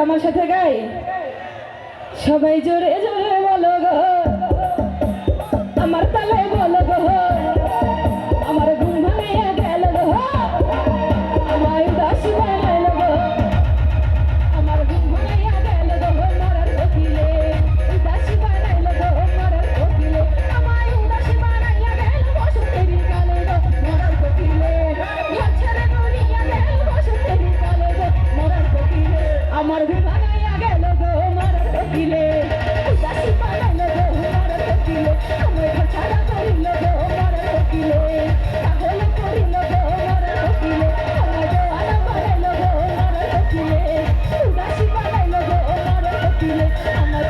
আমার সাথে গাই সবাই জোরে জোরে বলো গো আমার তালে বলো গো আমার ঘুম ভাঙিয়া গেল গো আমায় উদাসী বানাইল গো আমার ঘুম ভাঙিয়া গেল গো মরার কোকিলে উদাসী বানাইল গো মরার কোকিলে আমায় উদাসী বানাইয়া গেল বসন্তেরই কালে গো মরার কোকিলে ঘর ছেড়ে দুনিয়া গেল বসন্তেরই কালে গো মরার কোকিলে আমার ঘুম ভাঙিয়া গেল গো মরার কোকিলে উদাসী বানাইল গো মরার কোকিলে আমায় ঘর ছাড়া করিল গো মরার কোকিলে পাগল করিল গো মরার কোকিলে আমায় দেওয়ানা বানাইল গো মরার কোকিলে উদাসী বানাইল গো মরার কোকিলে আমার